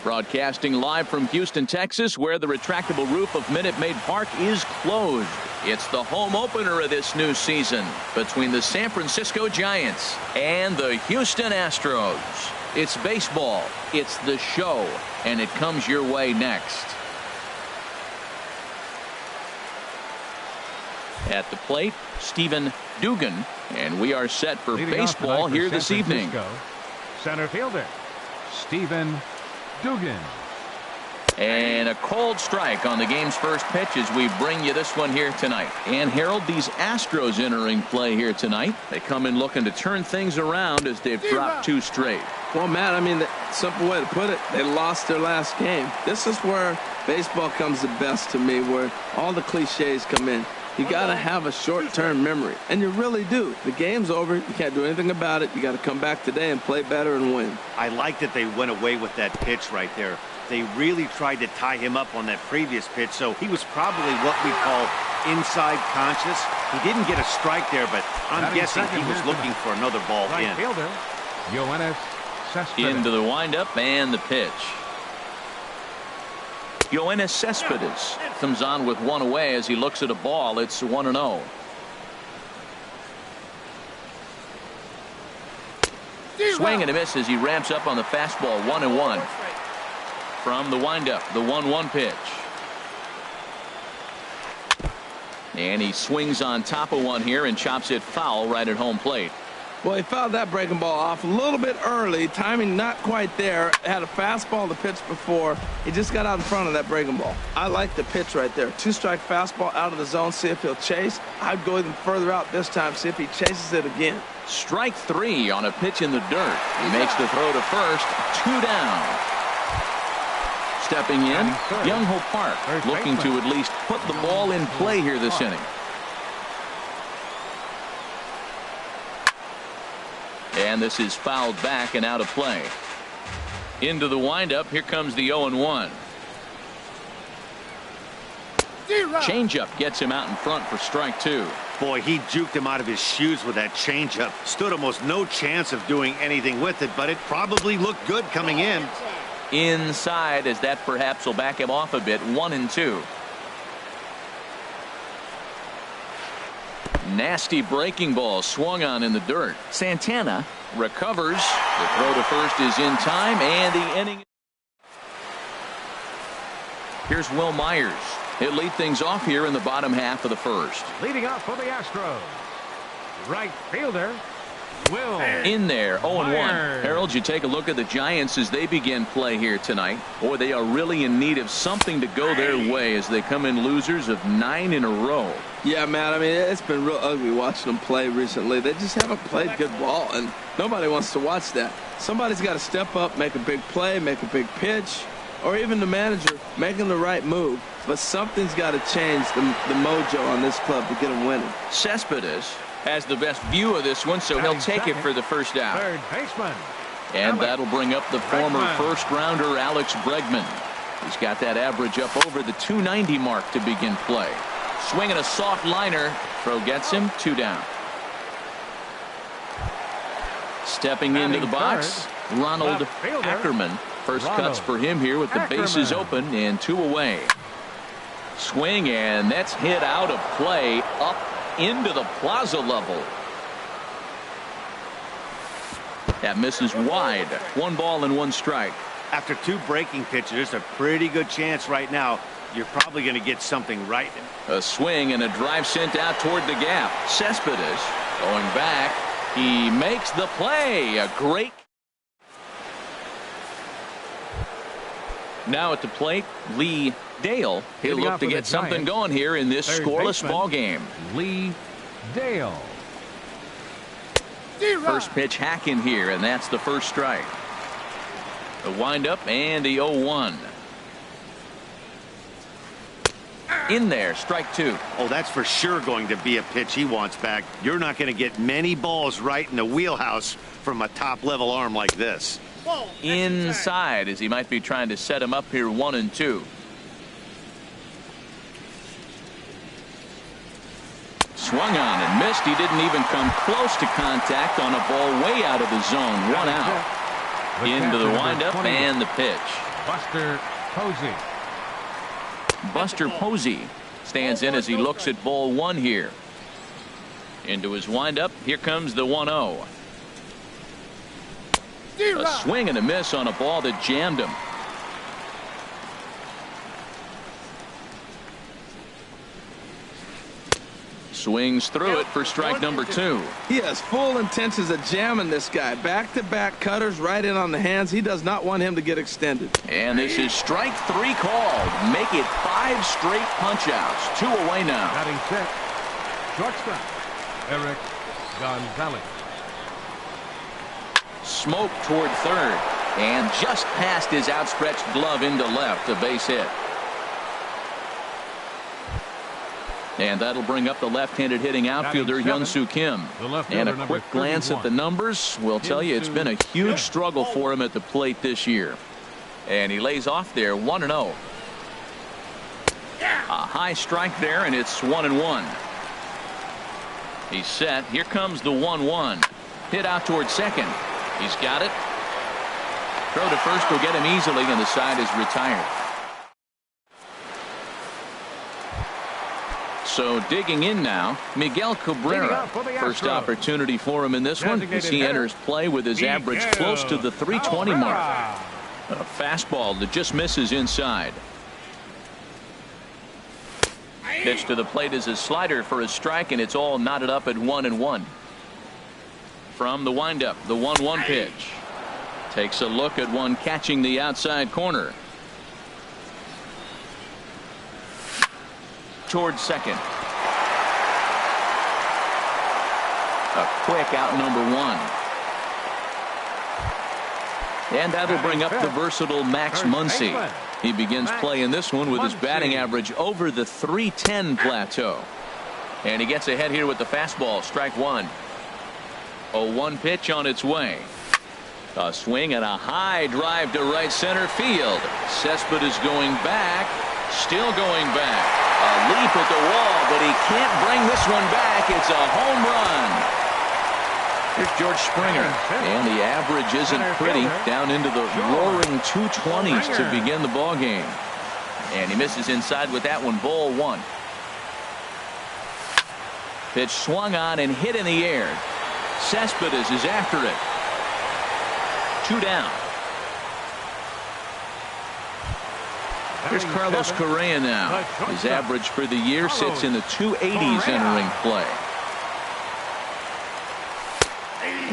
Broadcasting live from Houston, Texas, where the retractable roof of Minute Maid Park is closed. It's the home opener of this new season between the San Francisco Giants and the Houston Astros. It's baseball, it's the show, and it comes your way next. At the plate, Stephen Dugan, and we are set for baseball here this evening. Center fielder, Stephen Dugan. And a cold strike on the game's first pitch as we bring you this one here tonight. And Harold, these Astros entering play here tonight. They come in looking to turn things around as they've dropped 2 straight. Well, Matt, I mean, the simple way to put it, they lost their last game. This is where baseball comes the best to me, where all the cliches come in. You got to have a short-term memory, and you really do. The game's over. You can't do anything about it. You got to come back today and play better and win. I like that they went away with that pitch right there. They really tried to tie him up on that previous pitch, so he was probably what we call inside conscious. He didn't get a strike there, but I'm guessing he was looking for another ball in. Fielder, into the windup and the pitch. Yoenis Cespedes comes on with 1 away as he looks at a ball. It's 1-0. Swing and a miss as he ramps up on the fastball. 1-1. From the windup, the 1-1 pitch. And he swings on top of one here and chops it foul right at home plate. Well, he fouled that breaking ball off a little bit early. Timing not quite there. Had a fastball to pitch before. He just got out in front of that breaking ball. I like the pitch right there. 2-strike fastball out of the zone. See if he'll chase. I'd go even further out this time. See if he chases it again. Strike 3 on a pitch in the dirt. He makes the throw to first. 2 down. Stepping in, Young-Ho Park looking to at least put the ball in play here this inning. And this is fouled back and out of play. Into the windup. Here comes the 0-1. Changeup gets him out in front for strike 2. Boy, he juked him out of his shoes with that changeup. Stood almost no chance of doing anything with it, but it probably looked good coming in. Inside, as that perhaps will back him off a bit. 1-2. Nasty breaking ball swung on in the dirt. Santana recovers. The throw to first is in time, and the inning. Here's Will Myers. He'll lead things off here in the bottom half of the first. Leading off for the Astros, right fielder, Will. In there, 0-1. Myers. Harold, you take a look at the Giants as they begin play here tonight. Boy, they are really in need of something to go their way as they come in losers of 9 in a row. Yeah, Matt, I mean, it's been real ugly watching them play recently. They just haven't played good ball, and nobody wants to watch that. Somebody's got to step up, make a big play, make a big pitch, or even the manager making the right move. But something's got to change the mojo on this club to get them winning. Cespedes has the best view of this one, so he'll take it for the first out. Third baseman. And that'll bring up the former first-rounder Alex Bregman. He's got that average up over the 290 mark to begin play. Swinging a soft liner. Throw gets him. 2 down. Stepping into the box, Ronald Ackerman. First cuts for him here with the bases open and 2 away. Swing, and that's hit out of play up into the plaza level. That misses wide. 1 ball and 1 strike. After 2 breaking pitches, there's a pretty good chance right now you're probably going to get something right. A swing and a drive sent out toward the gap. Cespedes going back. He makes the play. A great. Now at the plate, Lee Dale. He'll look to get something going here in this scoreless ball game. Lee Dale. First pitch hack in here, and that's the first strike. The windup and the 0-1. In there, strike 2. Oh, that's for sure going to be a pitch he wants back. You're not going to get many balls right in the wheelhouse from a top-level arm like this. Inside, as he might be trying to set him up here. 1-2. Swung on and missed. He didn't even come close to contact on a ball way out of the zone. 1 out. Into the windup and the pitch. Buster Posey. Buster Posey stands in as he looks at ball one here. Into his windup. Here comes the 1-0. A swing and a miss on a ball that jammed him. Swings through it for strike number 2. He has full intentions of jamming this guy. Back-to-back cutters right in on the hands. He does not want him to get extended. And this is strike 3 called. Make it 5 straight punch-outs. 2 away now. Batting set. Shortstop, Eric Gonzalez. Smoke toward third. And just past his outstretched glove into left. A base hit. And that'll bring up the left-handed hitting outfielder Hyun-Soo Kim. And a quick glance at the numbers will tell you it's been a huge struggle for him at the plate this year. And he lays off there 1-0. A high strike there, and it's 1-1. He's set. Here comes the 1-1. Hit out toward second. He's got it. Throw to first will get him easily, and the side is retired. So digging in now, Miguel Cabrera. First opportunity for him in this one as he enters play with his average close to the 320 mark. A fastball that just misses inside. Pitch to the plate is a slider for a strike, and it's all knotted up at 1-1. From the windup, the 1-1 pitch. Takes a look at one catching the outside corner. Towards second. A quick out number 1. And that'll bring up the versatile Max Muncy. He begins playing this one with his batting average over the 310 plateau. And he gets ahead here with the fastball. Strike 1. A 1 pitch on its way. A swing and a high drive to right center field. Cespedes going back. Still going back. A leap at the wall, but he can't bring this one back. It's a home run. Here's George Springer. And the average isn't pretty. Down into the roaring 220s to begin the ball game. And he misses inside with that one. Ball 1. Pitch swung on and hit in the air. Cespedes is after it. 2 down. Here's Carlos Correa now. His average for the year sits in the 280s entering play.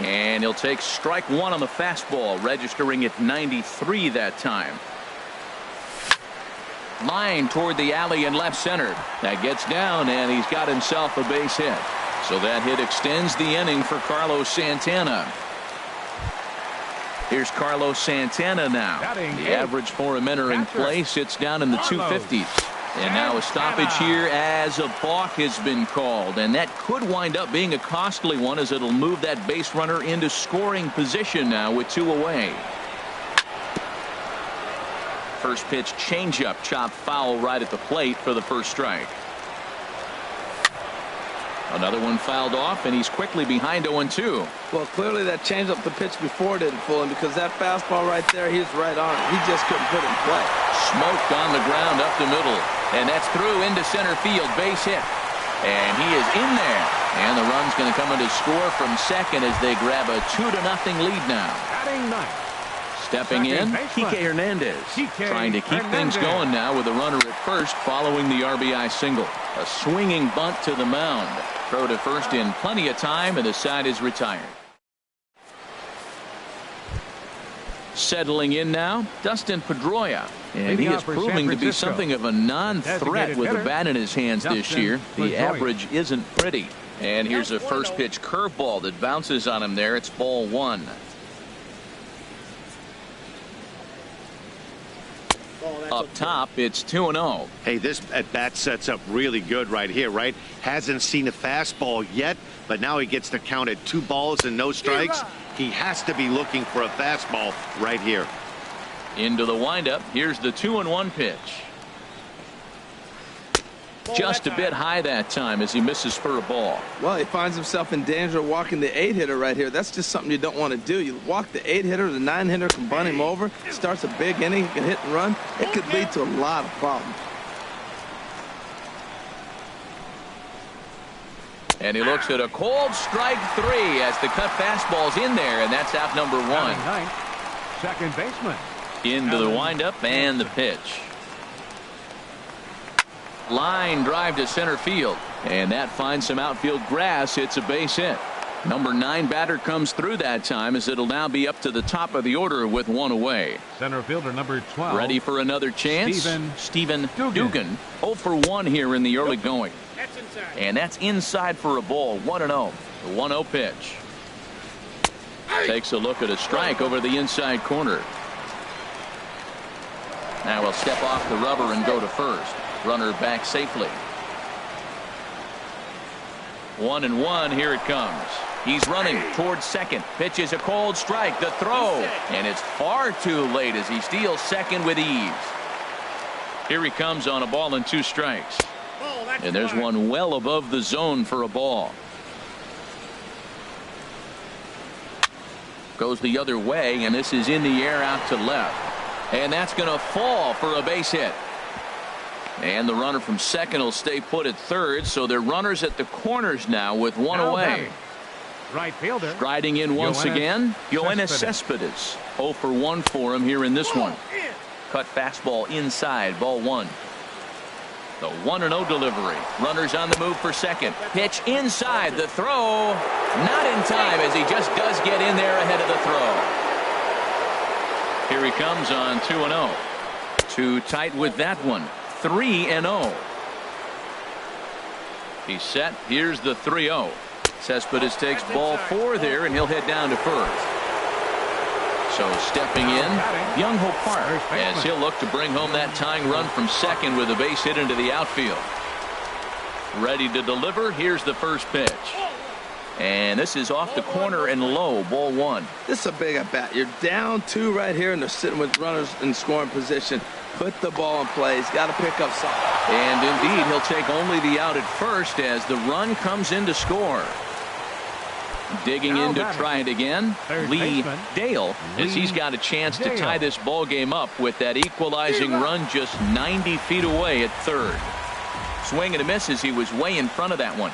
And he'll take strike 1 on the fastball, registering at 93 that time. Line toward the alley and left center. That gets down, and he's got himself a base hit. So that hit extends the inning for Carlos Santana. Here's Carlos Santana now. The average for him entering play sits down in the 250s. And now a stoppage here as a balk has been called. And that could wind up being a costly one, as it'll move that base runner into scoring position now with 2 away. First pitch changeup chopped foul right at the plate for the first strike. Another one fouled off, and he's quickly behind 0-2. Well, clearly that changeup the pitch before didn't fool him, because that fastball right there, he's right on it. He just couldn't put it in play. Smoked on the ground up the middle, and that's through into center field. Base hit, and he is in there. And the run's going to come in to score from second as they grab a 2-0 lead now. Stepping in, Kike Hernandez, trying to keep things going now with a runner at first following the RBI single. A swinging bunt to the mound. Throw to first in plenty of time, and the side is retired. Settling in now, Dustin Pedroia. And he is proving to be something of a non-threat with the bat in his hands this year. The average isn't pretty. And here's a first pitch curveball that bounces on him there. It's ball 1. Up top, it's 2-0. Hey, this at bat sets up really good right here, right? Hasn't seen a fastball yet, but now he gets to count at 2 balls and no strikes. He has to be looking for a fastball right here. Into the windup. Here's the 2-1 pitch. Just a bit high that time as he misses for a ball. Well, he finds himself in danger of walking the 8-hitter right here. That's just something you don't want to do. You walk the 8-hitter, the 9-hitter can bunt him over, starts a big inning, he can hit and run. It could lead to a lot of problems. And he looks at a cold strike 3 as the cut fastball's in there, and that's out number 1. Ninth, second baseman. Into the windup and the pitch. Line drive to center field, and that finds some outfield grass. It's a base hit. Number 9 batter comes through that time as it'll now be up to the top of the order with 1 away. Center fielder number 12. Ready for another chance. Stephen Dugan. 0 for 1 here in the early going. And that's inside for a ball. 1-0. The 1-0 pitch. Takes a look at a strike over the inside corner. Now he'll step off the rubber and go to first. Runner back safely. 1-1. Here it comes. He's running towards second. Pitches a cold strike. The throw. And it's far too late as he steals second with ease. Here he comes on a ball and 2 strikes. And there's one well above the zone for a ball. Goes the other way, and this is in the air out to left. And that's going to fall for a base hit. And the runner from second will stay put at third, so they're runners at the corners now with 1 away. Right fielder. Striding in once again, Yoenis Cespedes. 0 for 1 for him here in this one. Cut fastball inside, ball 1. The 1-0 delivery. Runners on the move for second. Pitch inside. The throw. Not in time as he just does get in there ahead of the throw. Here he comes on 2-0. Too tight with that one. 3-0. He's set. Here's the 3-0. Cespedes takes ball 4 there, and he'll head down to first. So stepping in, Young-Ho Park, as he'll look to bring home that tying run from second with a base hit into the outfield. Ready to deliver. Here's the first pitch. And this is off the corner and low, ball 1. This is a big at bat. You're down 2 right here, and they're sitting with runners in scoring position. Put the ball in play. He's got to pick up something. And indeed, he'll take only the out at first as the run comes in to score. Digging in to try it again, Lee Dale, as he's got a chance to tie this ball game up with that equalizing run just 90 feet away at third. Swing and a miss as he was way in front of that one.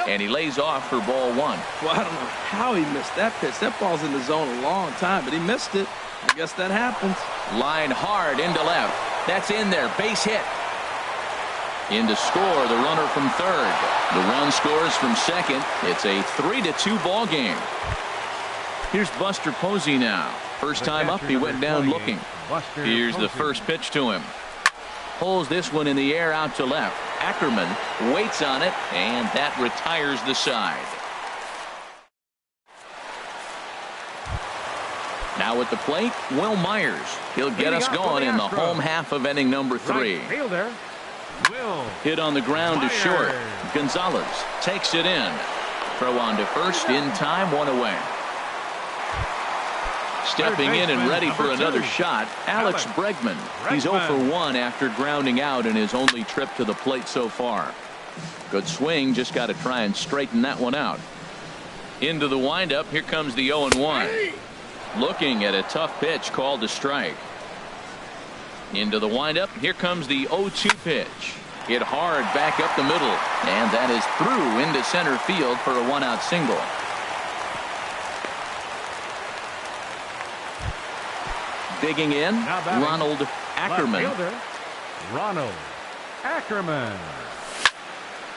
And he lays off for ball 1. Well, I don't know how he missed that pitch. That ball's in the zone a long time, but he missed it. I guess that happens. Line hard into left. That's in there. Base hit. In to score the runner from third. The run scores from second. It's a 3-2 ball game. Here's Buster Posey now. First time up, he went down looking. Here's the first pitch to him. Pulls this one in the air out to left. Ackerman waits on it, and that retires the side. Now at the plate, Will Myers. He'll get us going in the home half of inning number 3. Right fielder. Will Hit on the ground to short. Gonzalez takes it in. Throw on to first in time, 1 away. Stepping in and ready for another shot, Alex Bregman. He's 0 for 1 after grounding out in his only trip to the plate so far. Good swing, just got to try and straighten that one out. Into the windup, here comes the 0-1. Looking at a tough pitch called a strike. Into the windup, here comes the 0-2 pitch. Hit hard back up the middle, and that is through into center field for a 1-out single. Digging in, Ronald Ackerman. Ronald Ackerman.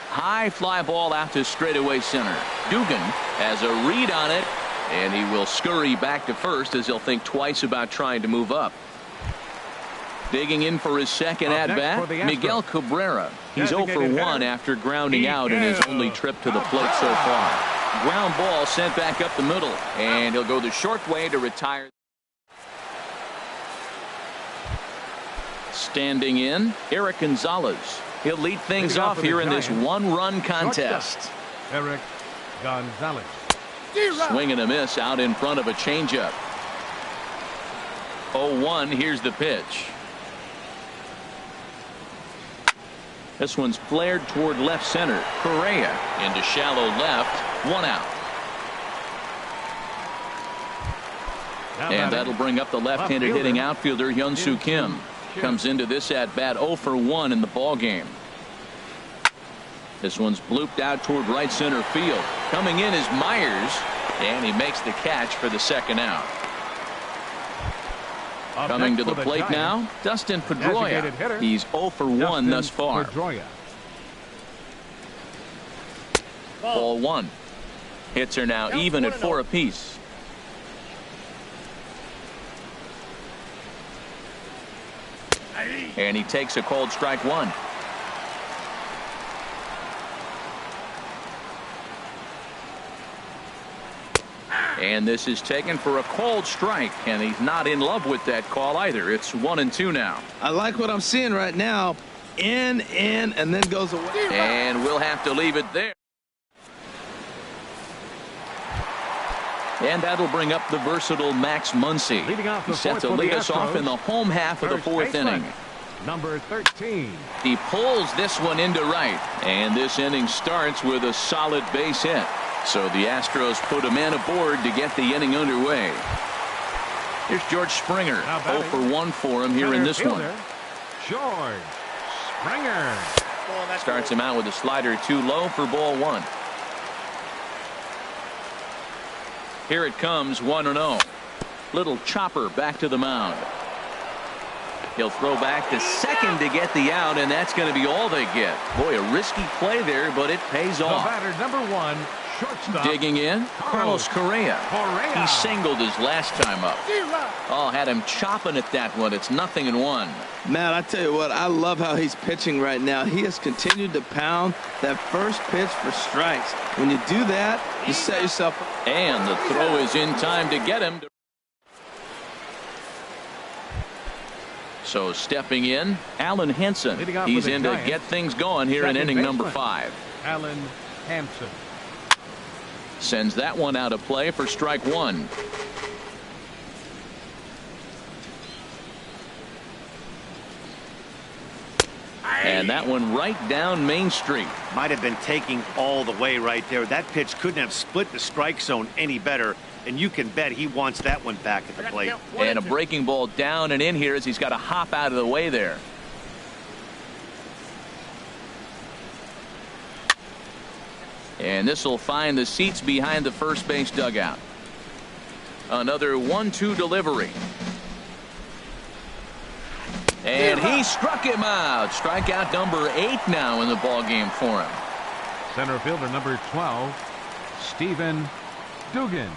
High fly ball out to straightaway center. Dugan has a read on it, and he will scurry back to first as he'll think twice about trying to move up. Digging in for his second at-bat, Miguel Cabrera. He's 0 for 1 after grounding out in his only trip to the plate so far. Ground ball sent back up the middle, and he'll go the short way to retire. Standing in, Eric Gonzalez. He'll lead things off here in this 1-run contest. Eric Gonzalez. Swing and a miss out in front of a changeup. 0-1, here's the pitch. This one's flared toward left center. Correa into shallow left. 1 out. And that'll bring up the left-handed hitting outfielder Hyun-Soo Kim. Comes into this at bat 0 for 1 in the ball game. This one's blooped out toward right center field. Coming in is Myers, and he makes the catch for the 2nd out. Coming to the plate now, Dustin Pedroia. He's 0 for 1 thus far. Ball 1. Hits are now even at 4 apiece. And he takes a called strike 1. And this is taken for a called strike, and he's not in love with that call either. It's 1-2 now. I like what I'm seeing right now. In, and then goes away. And we'll have to leave it there. And that'll bring up the versatile Max Muncy. He's set to lead us off in the home half of the 4th inning. Number 13. He pulls this one into right, and this inning starts with a solid base hit. So the Astros put a man aboard to get the inning underway. Here's George Springer. 0 for 1 for him here in this one. George Springer. Starts him out with a slider too low for ball 1. Here it comes, 1-0. Little chopper back to the mound. He'll throw back to second to get the out, and that's going to be all they get. Boy, a risky play there, but it pays off. The batter, number 1, shortstop. Digging in, Carlos Correa. He singled his last time up. Oh, had him chopping at that one. It's 0-1. Matt, I tell you what, I love how he's pitching right now. He has continued to pound that first pitch for strikes. When you do that, you set yourself up. And the throw is in time to get him. So stepping in, Alan Henson. He's in to get things going here in inning number 5. Alan Henson sends that one out of play for strike 1. And that one right down Main Street. Might have been taking all the way right there. That pitch couldn't have split the strike zone any better. And you can bet he wants that one back at the plate. And a breaking ball down and in here as he's got to hop out of the way there. And this will find the seats behind the first base dugout. Another 1-2 delivery. And he struck him out. Strikeout number 8 now in the ball game for him. Center fielder number 12, Stephen Dugan.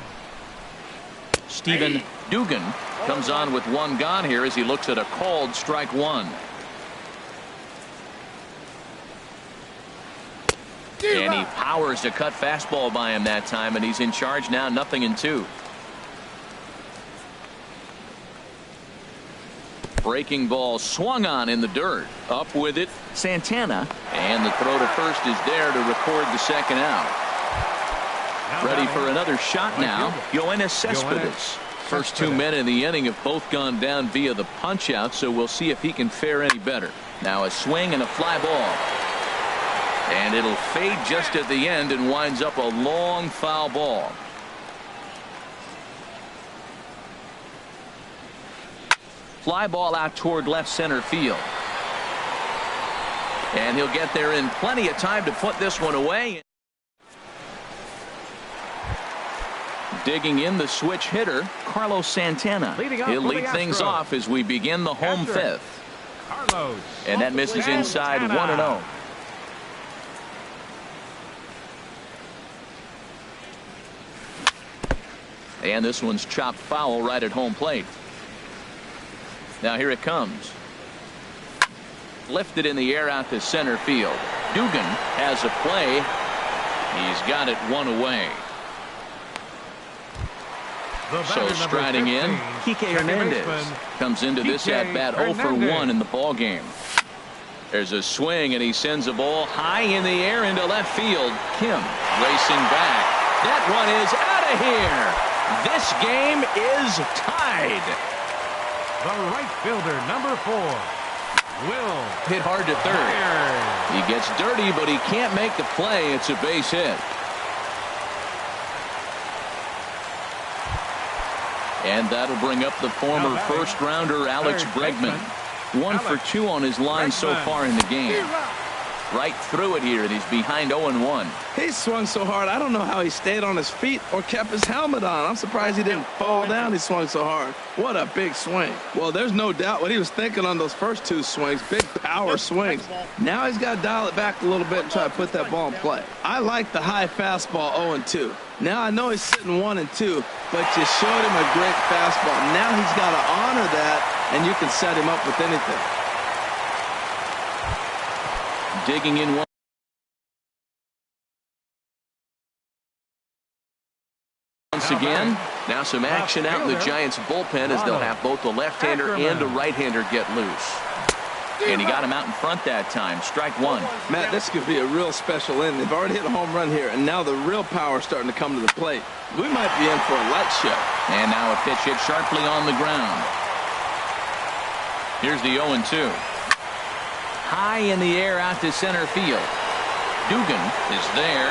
Stephen Dugan comes on with 1 gone here as he looks at a called strike 1. And he powers to cut fastball by him that time, and he's in charge now, 0-2. Breaking ball swung on in the dirt. Up with it, Santana. And the throw to first is there to record the 2nd out. Ready for another shot now, Yoenis Cespedes. First 2 men in the inning have both gone down via the punch out, so we'll see if he can fare any better. Now a swing and a fly ball. And it'll fade just at the end and winds up a long foul ball. Fly ball out toward left center field. And he'll get there in plenty of time to put this one away. Digging in the switch hitter, Carlos Santana. He'll lead things off as we begin the home 5th. And that misses inside, 1-0. And this one's chopped foul right at home plate. Now here it comes. Lifted in the air out to center field. Dugan has a play. He's got it 1 away. So striding in, Kike Hernandez comes into this at bat 0 for 1 in the ball game. There's a swing and he sends a ball high in the air into left field. Kim racing back. That one is out of here. This game is tied. The right fielder, number 4, Will hit hard to third. He gets dirty, but he can't make the play. It's a base hit. And that'll bring up the former first-rounder Alex Bregman. 1 for 2 on his line so far in the game. Right through it here, and he's behind 0-1. He swung so hard, I don't know how he stayed on his feet or kept his helmet on. I'm surprised he didn't fall down. He swung so hard. What a big swing. Well, there's no doubt what he was thinking on those first 2 swings. Big power swings. Now he's got to dial it back a little bit and try to put that ball in play. I like the high fastball 0-2. Now I know he's sitting 1-2, but you showed him a great fastball. Now he's got to honor that, and you can set him up with anything. Digging in once again. Now some action out in the Giants bullpen as they'll have both the left-hander and a right-hander get loose. And he got him out in front that time. Strike 1. Matt, this could be a real special inning. They've already hit a home run here, and now the real power is starting to come to the plate. We might be in for a light show. And now a pitch hit sharply on the ground. Here's the 0-2. High in the air out to center field. Dugan is there.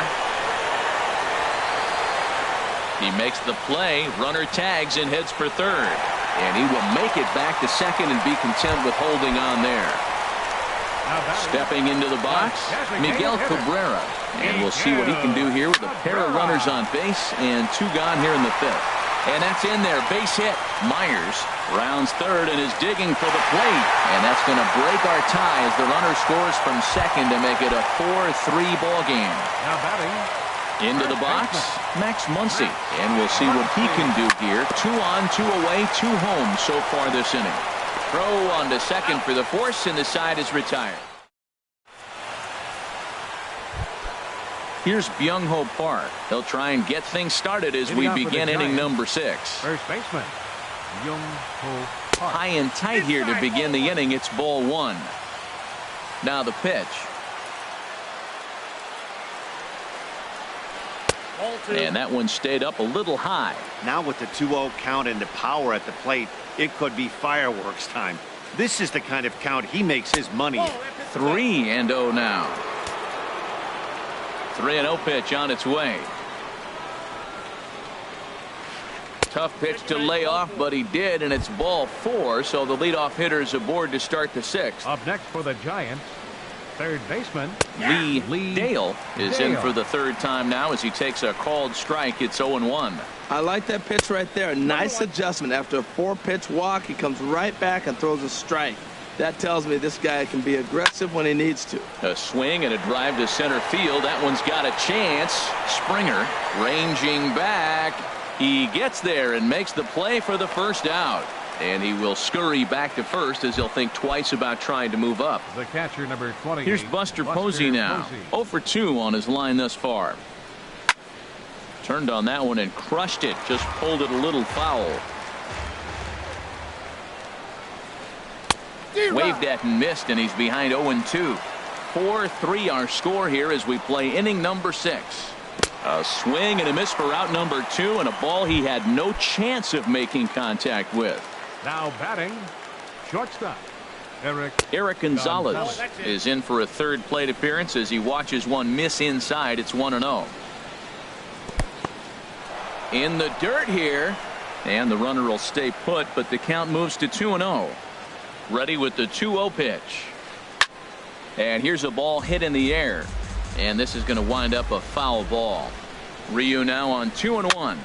He makes the play. Runner tags and heads for third. And he will make it back to second and be content with holding on there. Stepping into the box, Miguel Cabrera. And we'll see what he can do here with a pair of runners on base and 2 gone here in the 5th. And that's in there. Base hit. Myers rounds third and is digging for the plate. And that's going to break our tie as the runner scores from second to make it a 4-3 ball game. Now batting. Into the box, Max Muncy. And we'll see what he can do here. 2 on, 2 away, 2 home so far this inning. Throw on to second for the force, and the side is retired. Here's Byung-Ho Park. They'll try and get things started as we begin inning number 6. First baseman, Byung-Ho Park. High and tight here to begin the inning. It's ball 1. Now the pitch. And that one stayed up a little high. Now with the 2-0 count and the power at the plate, it could be fireworks time. This is the kind of count he makes his money in. 3-0 now. 3-0 pitch on its way. Tough pitch to lay off, but he did, and it's ball 4, so the leadoff hitter is aboard to start the 6th. Up next for the Giants, third baseman Lee Dale is in for the 3rd time now as he takes a called strike. It's 0-1. I like that pitch right there. Nice adjustment. After a 4-pitch walk, he comes right back and throws a strike. That tells me this guy can be aggressive when he needs to. A swing and a drive to center field. That one's got a chance. Springer ranging back. He gets there and makes the play for the first out. And he will scurry back to first as he'll think twice about trying to move up. The catcher, number 20. Here's Buster Posey now. 0 for 2 on his line thus far. Turned on that one and crushed it. Just pulled it a little foul. Waved at and missed, and he's behind 0-2. 4-3 our score here as we play inning number 6. A swing and a miss for out number 2, and a ball he had no chance of making contact with. Now batting, shortstop, Eric Gonzalez is in for a 3rd plate appearance as he watches one miss inside. It's 1-0. In the dirt here, and the runner will stay put, but the count moves to 2-0. Ready with the 2-0 pitch. And here's a ball hit in the air. And this is going to wind up a foul ball. Ryu now on 2-1.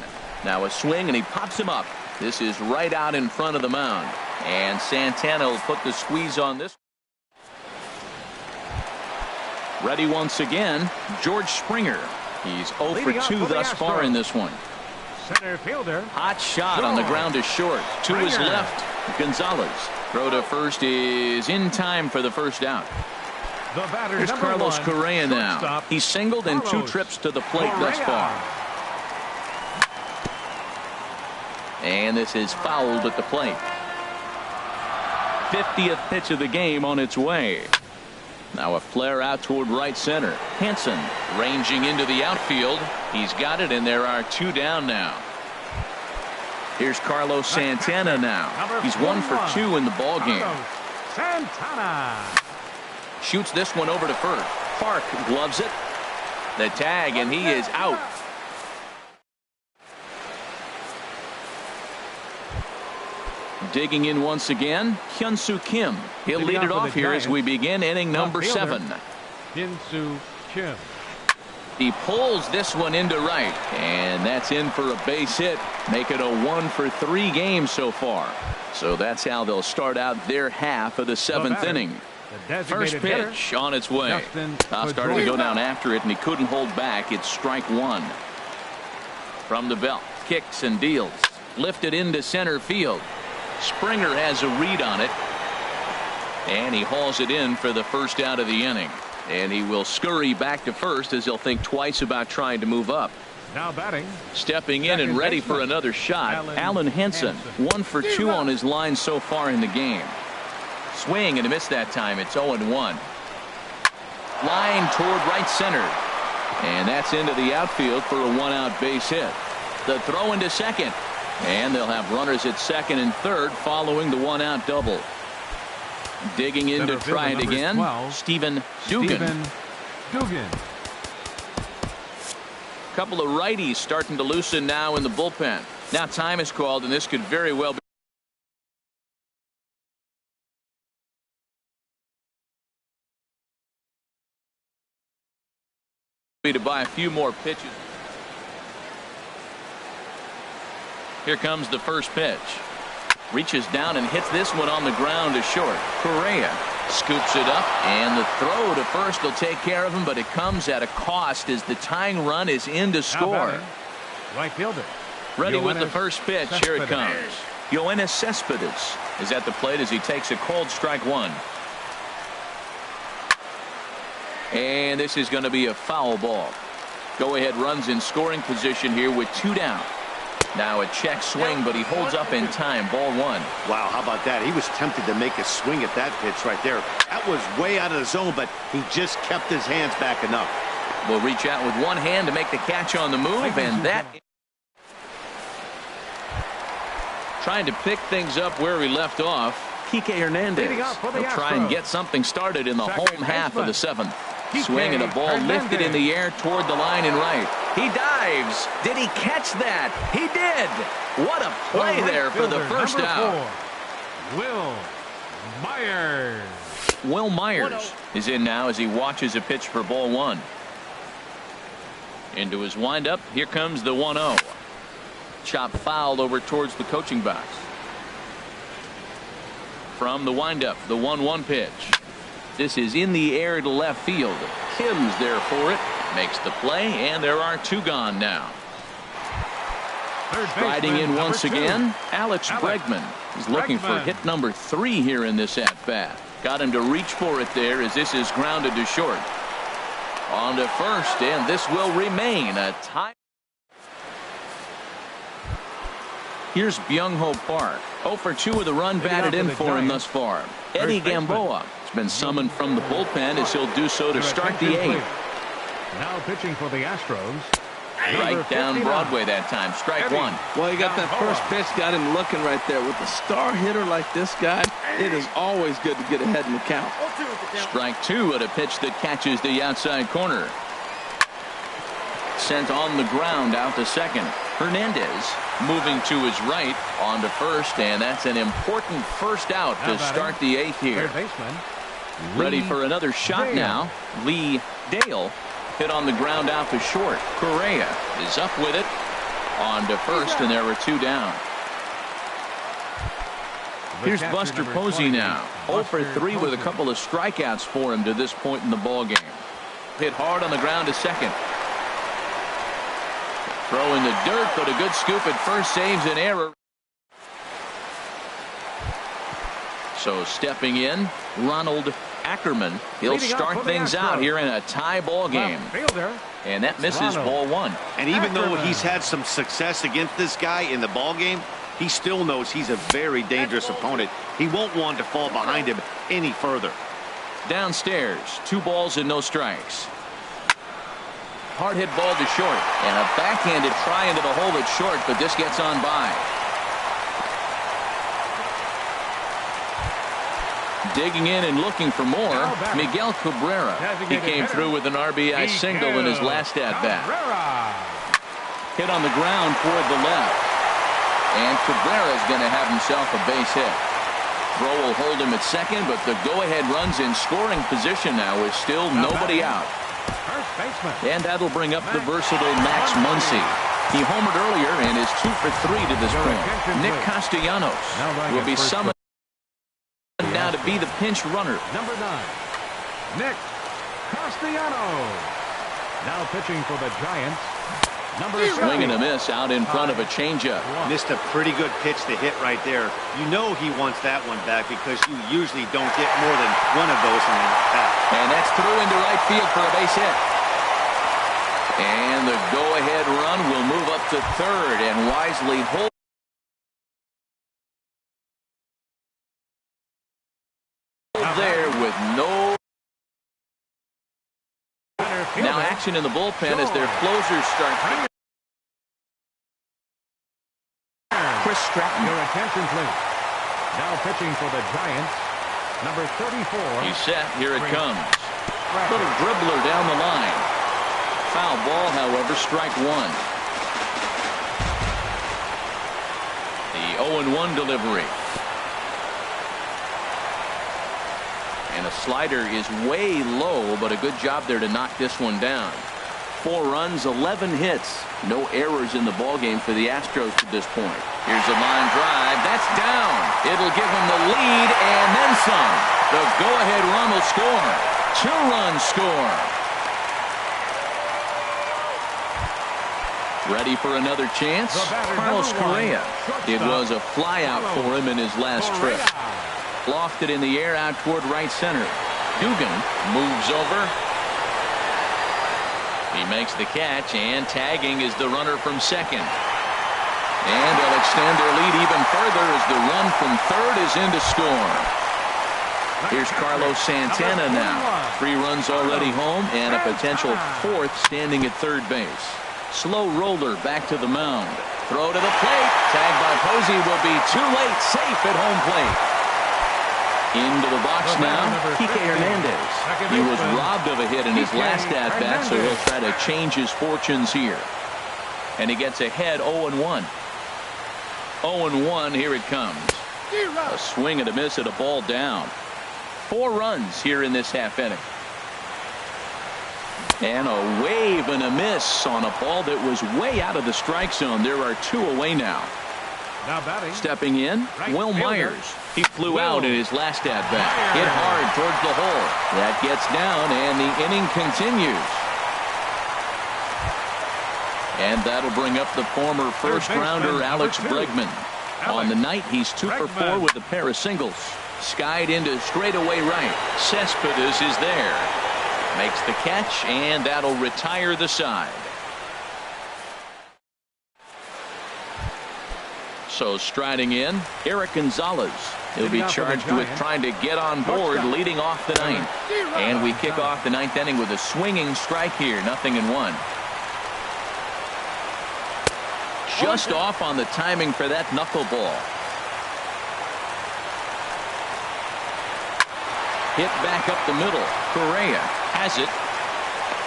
Now a swing, and he pops him up. This is right out in front of the mound. And Santana will put the squeeze on this. Ready once again, George Springer. He's 0 for 2 thus far in this one. Center fielder. Hot shot on the ground is short. To his left, Gonzalez. Throw to first is in time for the first out. The batter, here's Carlos 1, Correa now. He's singled in 2 trips to the plate thus far. And this is fouled at the plate. 50th pitch of the game on its way. Now a flare out toward right center. Hansen ranging into the outfield. He's got it, and there are 2 down now. Here's Carlos Santana now. He's 1 for 2 in the ball game. Santana. Shoots this one over to first. Park gloves it. The tag, and he is out. Digging in once again, Hyun-Soo Kim. He'll lead it off here as we begin inning number 7. Hyun-Soo Kim. He pulls this one into right, and that's in for a base hit. Make it a 1-for-3 game so far. So that's how they'll start out their half of the 7th inning. First pitch on its way. Started to go down after it, and he couldn't hold back. It's strike 1. From the belt, kicks and deals. Lifted into center field. Springer has a read on it, and he hauls it in for the first out of the inning. And he will scurry back to first as he'll think twice about trying to move up. Now batting. Stepping in and ready for another shot, Alan Henson. 1 for 2 on his line so far in the game. Swing and a miss that time. It's 0-1. Line toward right center. And that's into the outfield for a 1-out base hit. The throw into second. And they'll have runners at second and third following the 1-out double. Digging in to try it again, 12, Stephen Dugan. Dugan. Couple of righties starting to loosen now in the bullpen. Now time is called, and this could very well be to buy a few more pitches. Here comes the first pitch. Reaches down and hits this one on the ground to short. Correa scoops it up, and the throw to first will take care of him, but it comes at a cost as the tying run is in to score. Right fielder. Ready with the first pitch. Cespedes. Here it comes. Yoenis Cespedes is at the plate as he takes a cold strike 1. And this is going to be a foul ball. Go ahead runs in scoring position here with 2 down. Now a check swing, but he holds up in time. Ball 1. Wow, how about that? He was tempted to make a swing at that pitch right there. That was way out of the zone, but he just kept his hands back enough. Will reach out with one hand to make the catch on the move, and that trying to pick things up where we left off. Kike Hernandez will try and get something started in the home half of the 7th. Swing and a ball lifted in the air toward the line and right. He dives. Did he catch that? He did. What a play there for the first out. Will Myers. Will Myers is in now as he watches a pitch for ball 1. Into his windup. Here comes the 1-0. Chop fouled over towards the coaching box. From the windup, the 1-1 pitch. This is in the air to left field. Kim's there for it. Makes the play, and there are 2 gone now. Riding in once again, Alex Bregman is looking for hit number 3 here in this at-bat. Got him to reach for it there as this is grounded to short. On to first, and this will remain a tie. Here's Byung-Ho Park. 0 for 2 with a run batted in for him thus far. Eddie Gamboa has been summoned from the bullpen as he'll do so to start the 8th. Now pitching for the Astros. Right down Broadway that time. Strike 1. Well, he got that first pitch, got him looking right there. With a star hitter like this guy, it is always good to get ahead in the count. Strike 2 at a pitch that catches the outside corner. Sent on the ground out to second. Hernandez moving to his right on to first, and that's an important first out to start the 8th here. Ready for another shot now. Lee Dale hit on the ground out to short. Correa is up with it on to first, and there were 2 down. Here's Buster Posey now. 0 for 3 with a couple of strikeouts for him to this point in the ball game. Hit hard on the ground to second. Throw in the dirt, but a good scoop at first saves an error. So stepping in, Ronald Ackerman. He'll start things out here in a tie ball game. And that misses ball 1. And even though he's had some success against this guy in the ball game, he still knows he's a very dangerous opponent. He won't want to fall behind him any further. Downstairs, 2 balls and no strikes. Hard hit ball to short, and a backhanded try into the hole at short, but this gets on by. Digging in and looking for more, Miguel Cabrera. He came through with an RBI single in his last at-bat. Hit on the ground toward the left. And Cabrera's going to have himself a base hit. Throw will hold him at second, but the go-ahead runs in scoring position now with still nobody out. And that'll bring up the versatile Max Muncy. He homered earlier and is 2 for 3 to this point. Nick Castellanos will be summoned now to be the pinch runner. Number 9, Nick Castellanos. Now pitching for the Giants. Number 7. Swing and a miss out in front of a changeup. Missed a pretty good pitch to hit right there. You know he wants that one back because you usually don't get more than one of those in an at-bat. And that's through into right field for a base hit. And the go-ahead run will move up to third and wisely hold there with no. Now action in the bullpen as their closers start. Chris Stratton. Your attention, please. Now pitching for the Giants. Number 34. He's set. Here it comes. Little dribbler down the line. Foul ball, however, strike one. The 0-1 delivery. And a slider is way low, but a good job there to knock this one down. 4 runs, 11 hits. No errors in the ballgame for the Astros to this point. Here's a line drive. That's down. It'll give them the lead and then some. The go-ahead run will score. 2-run score. Ready for another chance? Carlos Correa. It was a flyout for him in his last trip. Lofted in the air out toward right center. Dugan moves over. He makes the catch, and tagging is the runner from second. And they'll extend their lead even further as the run from third is in to score. Here's Carlos Santana now. 3 runs already home and a potential 4th standing at third base. Slow roller back to the mound. Throw to the plate. Tagged by Posey will be too late. Safe at home plate. Into the box now, Kike Hernandez. He was robbed of a hit in his last at-bat, so he'll try to change his fortunes here. And he gets ahead 0-1. 0-1, here it comes. A swing and a miss at a ball down. 4 runs here in this half inning. And a wave and a miss on a ball that was way out of the strike zone. There are 2 away now. Stepping in, Will Myers. He flew out in his last at-bat. Hit hard towards the hole. That gets down, and the inning continues. And that'll bring up the former first-rounder Alex Bregman. On the night, he's 2 for 4 with a pair of singles. Skied into straightaway right. Cespedes is there. Makes the catch, and that'll retire the side. So striding in, Eric Gonzalez. He'll be charged with trying to get on board leading off the 9th. And we kick off the 9th inning with a swinging strike here. 0-1. Just off on the timing for that knuckleball. Hit back up the middle. Correa has it.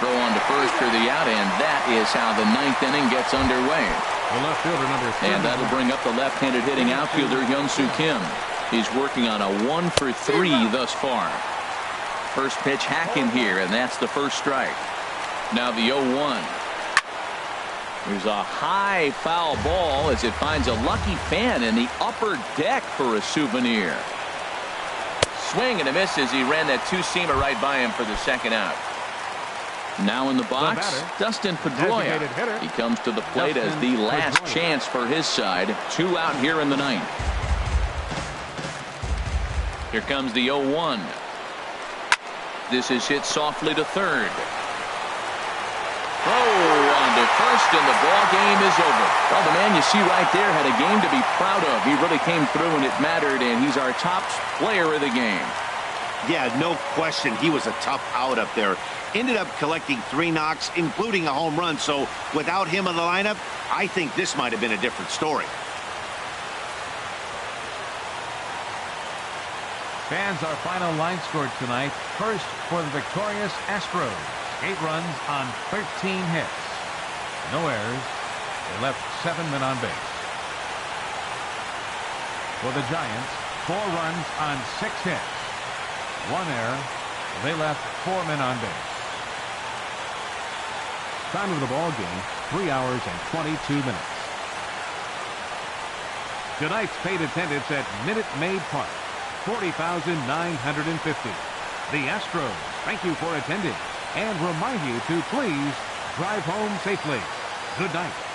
Throw on to first for the out, and that is how the 9th inning gets underway. The left fielder, number 3. And that'll bring up the left-handed hitting outfielder Hyun-Soo Kim. He's working on a 1 for 3 thus far. First pitch hacking here, and that's the first strike. Now the 0-1. There's a high foul ball as it finds a lucky fan in the upper deck for a souvenir. Swing and a miss as he ran that 2-seamer right by him for the second out. Now in the box, Dustin Pedroia. He comes to the plate as the last chance for his side. 2 out here in the 9th. Here comes the 0-1. This is hit softly to third. Throw on to first, and the ball game is over. Well, the man you see right there had a game to be proud of. He really came through when it mattered, and he's our top player of the game. Yeah, no question. He was a tough out up there. Ended up collecting 3 knocks, including a home run. So without him in the lineup, I think this might have been a different story. Fans, our final line score tonight. First for the victorious Astros. 8 runs on 13 hits. No errors. They left 7 men on base. For the Giants, 4 runs on 6 hits. 1 error. They left 4 men on base. Time of the ball game, 3 hours and 22 minutes. Tonight's paid attendance at Minute Maid Park, 40,950. The Astros thank you for attending and remind you to please drive home safely. Good night.